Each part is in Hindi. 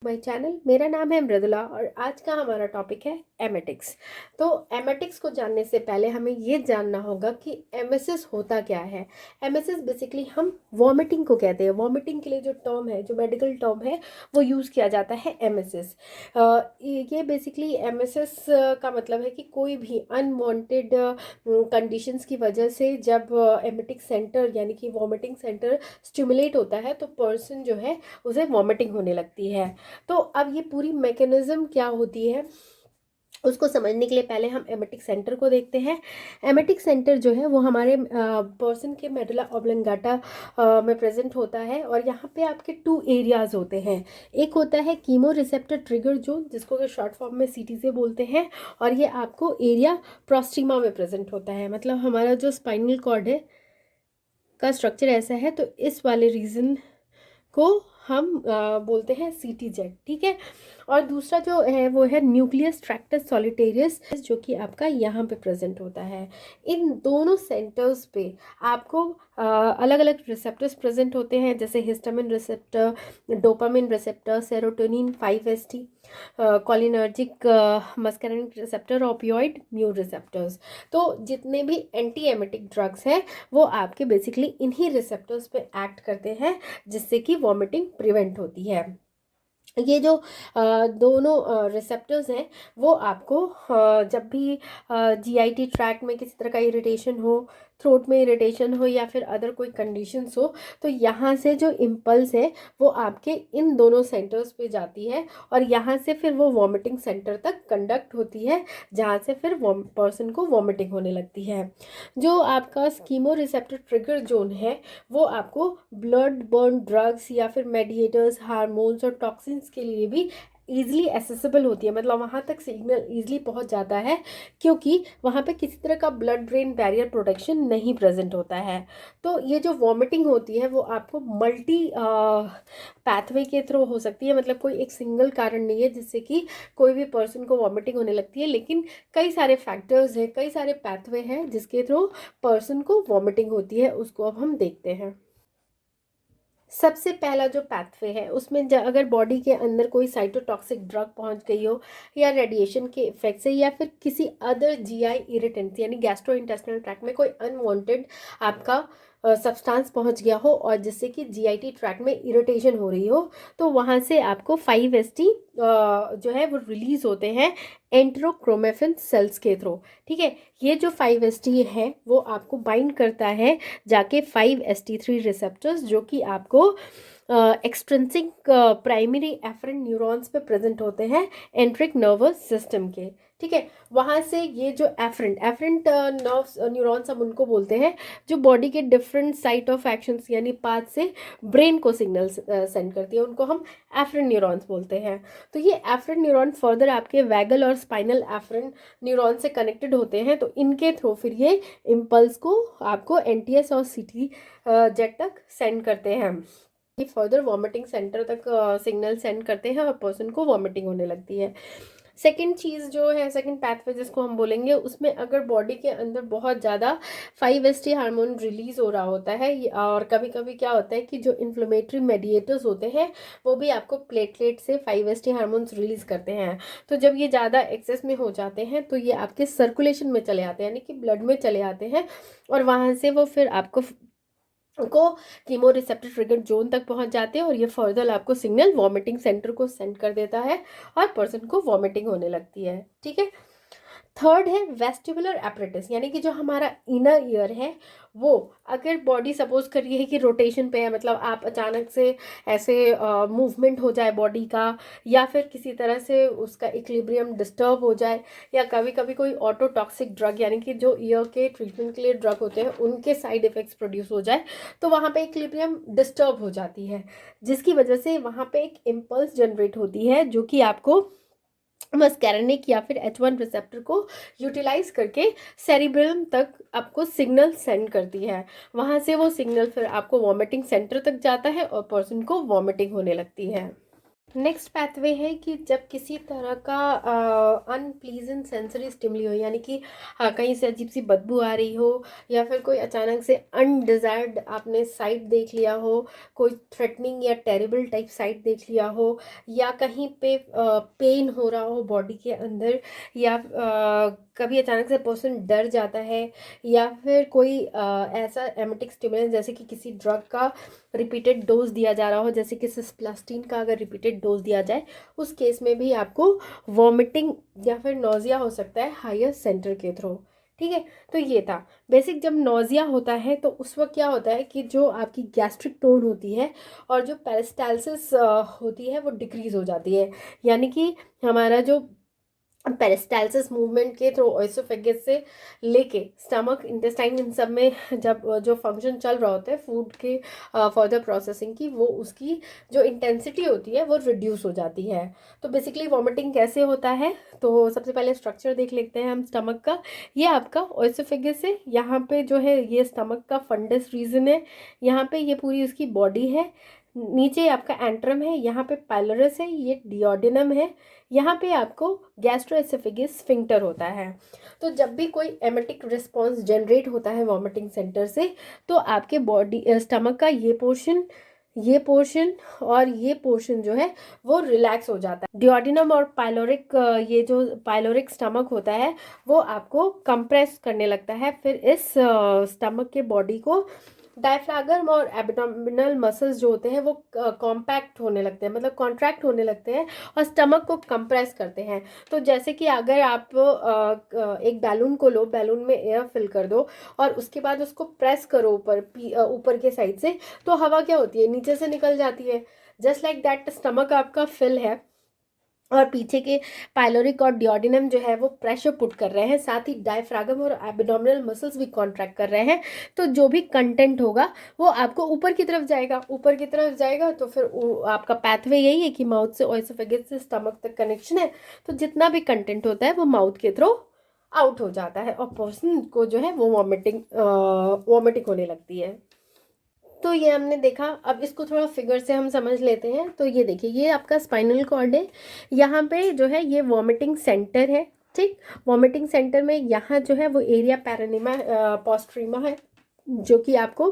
My channel. मेरा नाम है मृदुला और आज का हमारा टॉपिक है एमेटिक्स। तो एमेटिक्स को जानने से पहले हमें ये जानना होगा कि एमएसएस होता क्या है। एमएसएस बेसिकली हम वॉमिटिंग को कहते हैं। वॉमिटिंग के लिए जो टर्म है, जो मेडिकल टर्म है, वो यूज़ किया जाता है एमएसएस। ये बेसिकली एमएसएस का मतलब है कि कोई भी अनवांटेड कंडीशंस की वजह से जब एमेटिक सेंटर यानी कि वॉमिटिंग सेंटर स्टिमुलेट होता है तो पर्सन जो है उसे वॉमिटिंग होने लगती है। तो अब ये पूरी मैकेनिज्म क्या होती है उसको समझने के लिए पहले हम एमेटिक सेंटर को देखते हैं। एमेटिक सेंटर जो है वो हमारे पर्सन के मेडुला ऑब्लिंगाटा में प्रेजेंट होता है और यहाँ पे आपके टू एरियाज होते हैं। एक होता है कीमो रिसेप्टर ट्रिगर जोन, जिसको कि शॉर्ट फॉर्म में सीटी से बोलते हैं, और ये आपको एरिया प्रोस्टिमा में प्रेजेंट होता है। मतलब हमारा जो स्पाइनल कॉर्ड है का स्ट्रक्चर ऐसा है, तो इस वाले रीजन को हम बोलते हैं सीटी जेड। ठीक है। और दूसरा जो है वो है न्यूक्लियस ट्रैक्टस सॉलिटेरियस, जो कि आपका यहाँ पे प्रेजेंट होता है। इन दोनों सेंटर्स पे आपको अलग अलग रिसेप्टर्स प्रेजेंट होते हैं, जैसे histamine receptor, dopamine receptor, serotonin 5-HT, cholinergic muscarinic receptor, opioid mu receptors. तो जितने भी एंटी एमेटिक ड्रग्स हैं वो आपके बेसिकली इन्हीं रिसेप्टर्स पे एक्ट करते हैं, जिससे कि वॉमिटिंग प्रिवेंट होती है। ये जो दोनों रिसेप्टर्स हैं वो आपको जब भी जीआईटी ट्रैक्ट में किसी तरह का इरिटेशन हो, थ्रोट में इरिटेशन हो या फिर अदर कोई कंडीशंस हो, तो यहाँ से जो इम्पल्स है वो आपके इन दोनों सेंटर्स पे जाती है और यहाँ से फिर वो वॉमिटिंग सेंटर तक कंडक्ट होती है, जहाँ से फिर पर्सन को वॉमिटिंग होने लगती है। जो आपका स्कीमो रिसेप्टर ट्रिगर जोन है वो आपको ब्लड बर्न ड्रग्स या फिर मेडिएटर्स, हार्मोन्स और टॉक्सिन्स के लिए भी ईजिली एसेसिबल होती है। मतलब वहाँ तक सिग्नल ईजिली पहुँच जाता है क्योंकि वहाँ पे किसी तरह का ब्लड ब्रेन बैरियर प्रोटेक्शन नहीं प्रेजेंट होता है। तो ये जो वॉमिटिंग होती है वो आपको मल्टी पैथवे के थ्रू हो सकती है। मतलब कोई एक सिंगल कारण नहीं है जिससे कि कोई भी पर्सन को वॉमिटिंग होने लगती है, लेकिन कई सारे फैक्टर्स हैं, कई सारे पैथवे हैं जिसके थ्रू पर्सन को वॉमिटिंग होती है। उसको अब हम देखते हैं। सबसे पहला जो पैथवे है उसमें अगर बॉडी के अंदर कोई साइटोटॉक्सिक ड्रग पहुंच गई हो या रेडिएशन के इफेक्ट से या फिर किसी अदर जीआई इरिटेंट यानी गैस्ट्रो इंटेस्टिनल ट्रैक्ट में कोई अनवांटेड आपका सब्सटेंस पहुंच गया हो और जिससे कि जीआईटी ट्रैक्ट में इरिटेशन हो रही हो, तो वहाँ से आपको 5-HT जो है वो रिलीज होते हैं एंटेरोक्रोमेफिन सेल्स के थ्रू। ठीक है। ये जो 5-HT है वो आपको बाइंड करता है जाके 5-HT3 रिसेप्टर्स, जो कि आपको एक्सट्रिंसिक प्राइमरी एफरेंट न्यूरॉन्स पे प्रेजेंट होते हैं एंट्रिक नर्वस सिस्टम के। ठीक है। वहाँ से ये जो एफरेंट नर्व न्यूरॉन्स हम उनको बोलते हैं, जो बॉडी के डिफरेंट साइट ऑफ एक्शंस यानी पाथ से ब्रेन को सिग्नल सेंड करती है, उनको हम एफरेंट न्यूरॉन्स बोलते हैं। तो ये एफरेंट न्यूरॉन फर्दर आपके वैगल और स्पाइनल एफरेंट न्यूरॉन से कनेक्टेड होते हैं, तो इनके थ्रू फिर ये इम्पल्स को आपको एनटीएस और सीटी जेट तक सेंड करते हैं। ये फर्दर वॉमिटिंग सेंटर तक सिग्नल सेंड करते हैं और पर्सन को वॉमिटिंग होने लगती है। सेकेंड चीज़ जो है, सेकेंड पैथवे जिसको हम बोलेंगे, उसमें अगर बॉडी के अंदर बहुत ज़्यादा 5-HT हार्मोन रिलीज हो रहा होता है और कभी कभी क्या होता है कि जो इन्फ्लेमेटरी मेडिएटर्स होते हैं वो भी आपको प्लेटलेट से 5-HT हार्मोन्स रिलीज करते हैं। तो जब ये ज़्यादा एक्सेस में हो जाते हैं तो ये आपके सर्कुलेशन में चले आते हैं, यानी कि ब्लड में चले आते हैं और वहाँ से वो फिर आपको कीमो रिसेप्टर ट्रिगर जोन तक पहुंच जाते हैं और ये फर्दर आपको सिग्नल वॉमिटिंग सेंटर को सेंड कर देता है और पर्सन को वॉमिटिंग होने लगती है। ठीक है। थर्ड है वेस्टिबुलर एपरेटस, यानी कि जो हमारा इनर ईयर है वो अगर बॉडी सपोज करिए कि रोटेशन पे है, मतलब आप अचानक से ऐसे मूवमेंट हो जाए बॉडी का या फिर किसी तरह से उसका इक्विलिब्रियम डिस्टर्ब हो जाए या कभी कभी कोई ऑटोटॉक्सिक ड्रग यानी कि जो ईयर के ट्रीटमेंट के लिए ड्रग होते हैं उनके साइड इफेक्ट्स प्रोड्यूस हो जाए, तो वहाँ पे इक्विलिब्रियम डिस्टर्ब हो जाती है, जिसकी वजह से वहाँ पे एक इम्पल्स जनरेट होती है जो कि आपको मस्कैरेनिक या फिर H1 रिसेप्टर को यूटिलाइज करके सेरिब्रम तक आपको सिग्नल सेंड करती है। वहाँ से वो सिग्नल फिर आपको वॉमिटिंग सेंटर तक जाता है और पर्सन को वॉमिटिंग होने लगती है। नेक्स्ट पैथवे है कि जब किसी तरह का अनप्लीजेंट सेंसरी स्टिमुली हो, यानी कि कहीं से अजीब सी बदबू आ रही हो, या फिर कोई अचानक से अनडिजायर्ड आपने साइट देख लिया हो, कोई थ्रेटनिंग या टेरिबल टाइप साइट देख लिया हो, या कहीं पे पेन हो रहा हो बॉडी के अंदर, या कभी अचानक से पर्सन डर जाता है, या फिर कोई ऐसा एमेटिक स्टिमुलेंस जैसे कि किसी ड्रग का रिपीटेड डोज दिया जा रहा हो, जैसे कि सिस्प्लास्टिन का अगर रिपीटेड डोज दिया जाए, उस केस में भी आपको वॉमिटिंग या फिर नोजिया हो सकता है हायर सेंटर के थ्रू। ठीक है, तो ये था बेसिक। जब नोजिया होता है तो उस वक्त क्या होता है कि जो आपकी गैस्ट्रिक टोन होती है और जो पेरिस्टालसिस होती है वो डिक्रीज हो जाती है, यानी कि हमारा जो पेरिस्टालसिस मूवमेंट के थ्रू ओएसोफेगस से लेके स्टमक इंटेस्टाइन इन सब में जब जो फंक्शन चल रहा होता है फूड के फर्दर प्रोसेसिंग की, वो उसकी जो इंटेंसिटी होती है वो रिड्यूस हो जाती है। तो बेसिकली वॉमिटिंग कैसे होता है, तो सबसे पहले स्ट्रक्चर देख लेते हैं हम स्टमक का। ये आपका ओएसोफेगस है, यहाँ पे जो है ये स्टमक का फंडस रीजन है, यहाँ पे ये पूरी उसकी बॉडी है। नीचे आपका एंट्रम है, यहाँ पे पाइलोरस है, ये डिओडिनम है, यहाँ पे आपको गैस्ट्रोएसोफेगस स्फिंक्टर होता है। तो जब भी कोई एमेटिक रिस्पॉन्स जनरेट होता है वॉमिटिंग सेंटर से, तो आपके बॉडी स्टमक का ये पोर्शन और ये पोर्शन जो है वो रिलैक्स हो जाता है। डिओडिनम और पाइलोरिक, ये जो पाइलोरिक स्टमक होता है वो आपको कंप्रेस करने लगता है, फिर इस स्टमक के बॉडी को डायफ्रागम और एब्डोमिनल मसल्स जो होते हैं वो कॉम्पैक्ट होने लगते हैं, मतलब कॉन्ट्रैक्ट होने लगते हैं और स्टमक को कंप्रेस करते हैं। तो जैसे कि अगर आप एक बैलून को लो, बैलून में एयर फिल कर दो और उसके बाद उसको प्रेस करो ऊपर के साइड से, तो हवा क्या होती है, नीचे से निकल जाती है। जस्ट लाइक दैट स्टमक आपका फिल है और पीछे के पाइलोरिक और डिओडिनम जो है वो प्रेशर पुट कर रहे हैं, साथ ही डायफ्रागम और एब्डोमिनल मसल्स भी कॉन्ट्रैक्ट कर रहे हैं। तो जो भी कंटेंट होगा वो आपको ऊपर की तरफ जाएगा, ऊपर की तरफ जाएगा, तो फिर आपका पैथवे यही है कि माउथ से ओएसोफेगस से स्टमक तक कनेक्शन है, तो जितना भी कंटेंट होता है वो माउथ के थ्रू आउट हो जाता है और पर्सन को जो है वो वॉमिटिंग होने लगती है। तो ये हमने देखा, अब इसको थोड़ा फिगर से हम समझ लेते हैं। तो ये देखिए, ये आपका स्पाइनल कॉर्ड है, यहाँ पे जो है ये वॉमिटिंग सेंटर है। ठीक, वॉमिटिंग सेंटर में यहाँ जो है वो एरिया पेरानिमा पोस्ट्रीमा है, जो कि आपको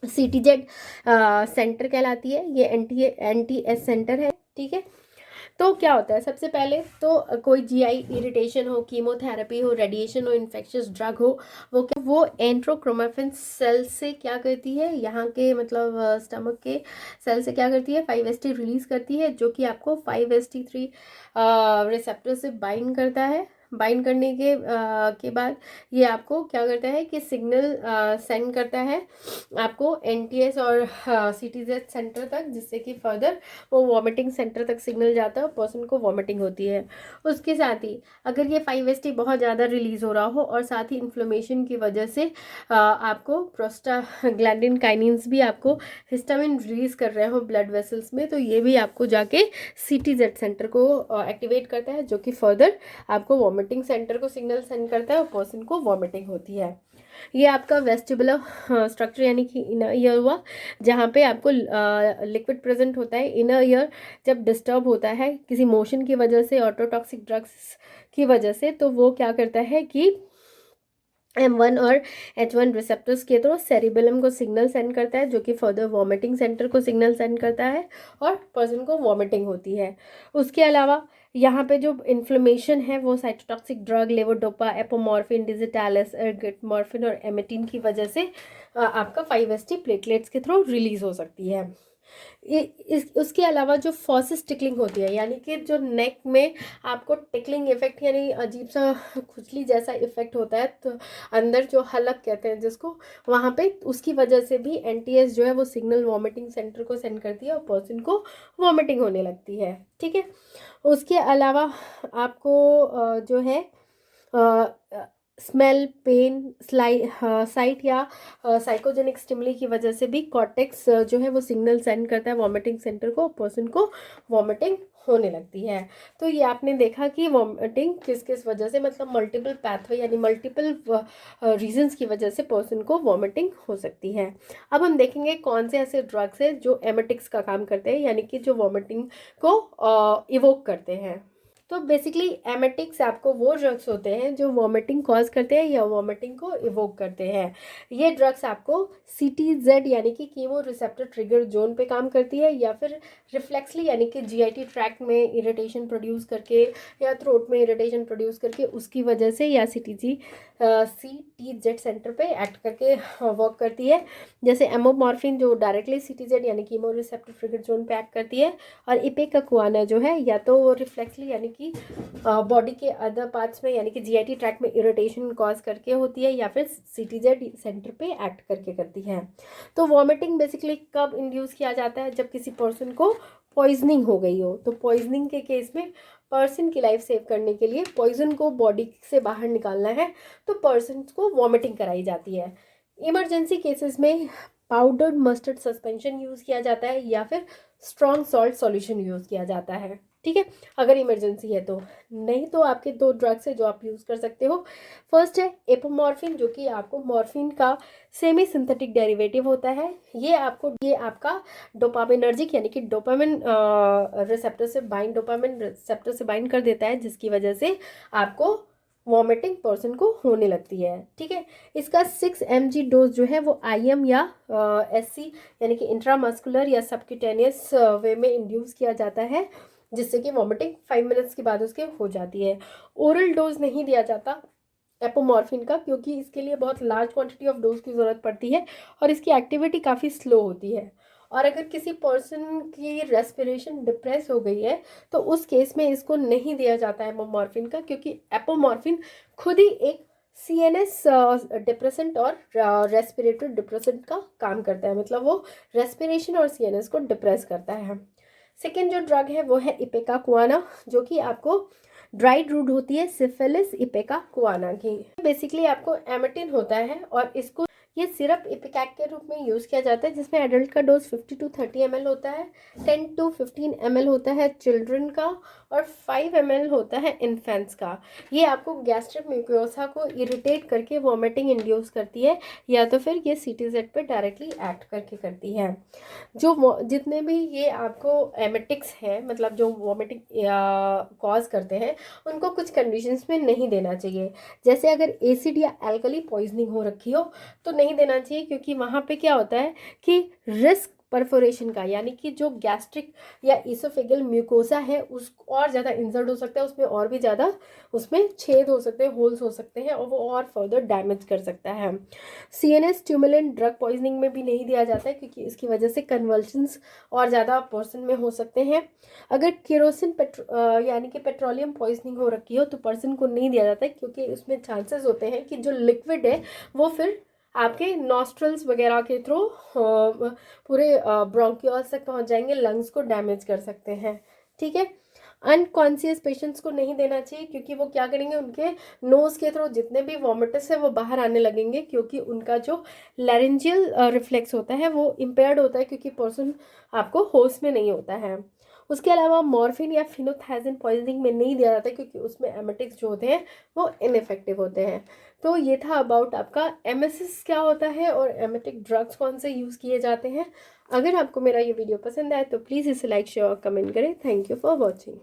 सीटीजेड सेंटर कहलाती है। ये एंटी एस सेंटर है। ठीक है, तो क्या होता है, सबसे पहले तो कोई जीआई इरिटेशन हो, कीमोथेरेपी हो, रेडिएशन हो, इन्फेक्शियस ड्रग हो, वो एंट्रोक्रोमेफिन सेल से क्या करती है, यहाँ के मतलब स्टमक के सेल से क्या करती है, 5-HT रिलीज करती है, जो कि आपको 5-HT3 रिसेप्टर से बाइंड करता है। बाइंड करने के बाद ये आपको क्या करता है कि सिग्नल सेंड करता है आपको एनटीएस और सीटीजेड सेंटर तक, जिससे कि फर्दर वो वॉमिटिंग सेंटर तक सिग्नल जाता है और पर्सन को वॉमिटिंग होती है। उसके साथ ही अगर ये 5-HT बहुत ज़्यादा रिलीज हो रहा हो और साथ ही इन्फ्लेमेशन की वजह से आपको प्रोस्टाग्लैंडिन काइनिन्स भी आपको हिस्टामिन रिलीज कर रहे हो ब्लड वेसल्स में, तो ये भी आपको जाके सीटीजेड सेंटर को एक्टिवेट करता है, जो कि फर्दर आपको वॉमिटिंग सेंटर को सिग्नल सेंड करता है और पर्सन को वॉमिटिंग होती है। ये आपका वेस्टिबुलर स्ट्रक्चर यानी कि इनर ईयर हुआ, जहाँ पे आपको लिक्विड प्रेजेंट होता है। इनर ईयर जब डिस्टर्ब होता है किसी मोशन की वजह से, ऑटोटॉक्सिक ड्रग्स की वजह से, तो वो क्या करता है कि M1 और H1 रिसेप्टर्स के थ्रू सेरिबेलम को सिग्नल सेंड करता है, जो कि फर्दर वॉमिटिंग सेंटर को सिग्नल सेंड करता है और पर्सन को वॉमिटिंग होती है। उसके अलावा यहाँ पे जो इन्फ्लेमेशन है वो साइटोटॉक्सिक ड्रग लेवोडोपा, एपोमॉर्फिन, डिजिटालिस, एर्गोमेटिन और एमेटिन की वजह से आपका 5-HT प्लेटलेट्स के थ्रू रिलीज हो सकती है। उसके अलावा जो फॉसिस टिकलिंग होती है, यानी कि जो नेक में आपको टिकलिंग इफेक्ट यानी अजीब सा खुजली जैसा इफेक्ट होता है, तो अंदर जो हलक कहते हैं जिसको, वहाँ पे उसकी वजह से भी एनटीएस जो है वो सिग्नल वॉमिटिंग सेंटर को सेंड करती है और पर्सन को वॉमिटिंग होने लगती है। ठीक है, उसके अलावा आपको जो है स्मेल, पेन, साइट या साइकोजेनिक स्टिमुली की वजह से भी कॉर्टेक्स जो है वो सिग्नल सेंड करता है वॉमिटिंग सेंटर को, पर्सन को वॉमिटिंग होने लगती है। तो ये आपने देखा कि वॉमिटिंग किस किस वजह से, मतलब मल्टीपल पैथवे यानी मल्टीपल रीजंस की वजह से पर्सन को वॉमिटिंग हो सकती है। अब हम देखेंगे कौन से ऐसे ड्रग्स हैं जो एमेटिक्स का काम करते हैं, यानी कि जो वॉमिटिंग को इवोक करते हैं। तो बेसिकली एमेटिक्स आपको वो ड्रग्स होते हैं जो वॉमिटिंग कॉज करते हैं या वॉमिटिंग को इवोक करते हैं। ये ड्रग्स आपको CTZ यानी कि कीमो रिसेप्टर ट्रिगर जोन पे काम करती है, या फिर रिफ्लेक्सली यानी कि GIT ट्रैक्ट में इरिटेशन प्रोड्यूस करके या थ्रोट में इरिटेशन प्रोड्यूस करके उसकी वजह से, या CTZ सेंटर पे एक्ट करके वर्क करती है। जैसे एमोमॉर्फिन जो डायरेक्टली CTZ यानी कीमो रिसेप्टर ट्रिगर जोन पे एक्ट करती है, और इपेकाकुआना जो है या तो वो रिफ्लेक्सली यानी कि बॉडी के अदर पार्ट्स में यानी कि GIT ट्रैक में इरिटेशन कॉज करके होती है, या फिर CTZ सेंटर पे एक्ट करके करती है। तो वॉमिटिंग बेसिकली कब इंड्यूस किया जाता है? जब किसी पर्सन को पॉइजनिंग हो गई हो। तो पॉइजनिंग के केस में पर्सन की लाइफ सेव करने के लिए पॉइजन को बॉडी से बाहर निकालना है, तो पर्सन को वॉमिटिंग कराई जाती है। इमरजेंसी केसेस में पाउडर्ड मस्टर्ड सस्पेंशन यूज़ किया जाता है, या फिर स्ट्रॉन्ग सॉल्ट सॉल्यूशन यूज़ किया जाता है। ठीक है, अगर इमरजेंसी है तो। नहीं तो आपके दो ड्रग्स है जो आप यूज़ कर सकते हो। फर्स्ट है एपोमॉर्फिन, जो कि आपको मॉर्फिन का सेमी सिंथेटिक डेरिवेटिव होता है। ये आपका डोपामिनर्जिक यानी कि डोपामिन रिसेप्टर से बाइंड कर देता है, जिसकी वजह से आपको वॉमिटिंग पर्सन को होने लगती है। ठीक है, इसका 6 mg डोज जो है वो IM या SC यानी कि इंट्रामस्कुलर या सबक्यूटेनियस वे में इंड्यूस किया जाता है, जिससे कि वॉमिटिंग 5 मिनट्स के बाद उसके हो जाती है। ओरल डोज नहीं दिया जाता एपोमॉर्फिन का, क्योंकि इसके लिए बहुत लार्ज क्वांटिटी ऑफ डोज की ज़रूरत पड़ती है और इसकी एक्टिविटी काफ़ी स्लो होती है। और अगर किसी पर्सन की रेस्पिरेशन डिप्रेस हो गई है तो उस केस में इसको नहीं दिया जाता है एपोमॉर्फिन का, क्योंकि एपोमॉर्फिन खुद ही एक CNS डिप्रेसेंट और रेस्पिरेटरी डिप्रेसेंट का काम करता है, मतलब वो रेस्पिरेशन और CNS को डिप्रेस करता है। सेकेंड जो ड्रग है वो है इपेकाकुआना, जो कि आपको ड्राइड रूट होती है सिफिलिस इपेकाकुआना की। बेसिकली आपको एमेटिन होता है और इसको ये सिरप इपिकैक के रूप में यूज़ किया जाता है, जिसमें एडल्ट का डोज 50 to 30 ml होता है, 10 to 15 ml होता है चिल्ड्रन का, और 5 ml होता है इन्फेंट्स का। ये आपको गैस्ट्रिक म्यूकोसा को इरिटेट करके वॉमिटिंग इंड्यूस करती है, या तो फिर ये CTZ पे डायरेक्टली एक्ट करके करती है। जितने भी ये आपको एमेटिक्स हैं, मतलब जो वॉमिटिंग कॉज करते हैं, उनको कुछ कंडीशंस में नहीं देना चाहिए। जैसे अगर एसिड या एल्कली पॉइजनिंग हो रखी हो तो नहीं देना चाहिए, क्योंकि वहाँ पे क्या होता है कि रिस्क परफोरेशन का, यानी कि जो गैस्ट्रिक या इसोफेगल म्यूकोसा है उस और ज़्यादा इंजर्ड हो सकता है, उसमें और भी ज़्यादा उसमें छेद हो सकते हैं, होल्स हो सकते हैं, और वो और फर्दर डैमेज कर सकता है। CNS स्टिमुलेंट ड्रग पॉइजनिंग में भी नहीं दिया जाता है, क्योंकि इसकी वजह से कन्वल्शंस और ज़्यादा पर्सन में हो सकते हैं। अगर केरोसिन यानी कि पेट्रोलियम पॉइजनिंग हो रखी हो तो पर्सन को नहीं दिया जाता है, क्योंकि उसमें चांसेस होते हैं कि जो लिक्विड है वो फिर आपके नॉस्ट्रल्स वगैरह के थ्रू पूरे ब्रोंकियोल्स तक पहुंच जाएंगे, लंग्स को डैमेज कर सकते हैं। ठीक है, अनकॉन्शियस पेशेंट्स को नहीं देना चाहिए, क्योंकि वो क्या करेंगे, उनके नोज के थ्रू जितने भी वॉमिटस है वो बाहर आने लगेंगे, क्योंकि उनका जो लैरेंजियल रिफ्लेक्स होता है वो इम्पेयर्ड होता है, क्योंकि पर्सन आपको होश में नहीं होता है। उसके अलावा मॉर्फिन या फिनोथाइजिन पॉइजनिंग में नहीं दिया जाता, क्योंकि उसमें एमेटिक्स जो होते हैं वो इनइफेक्टिव होते हैं। तो ये था अबाउट आपका एमएसएस क्या होता है और एमेटिक ड्रग्स कौन से यूज़ किए जाते हैं। अगर आपको मेरा ये वीडियो पसंद आए तो प्लीज़ इसे लाइक शेयर और कमेंट करें। Thank you for watching.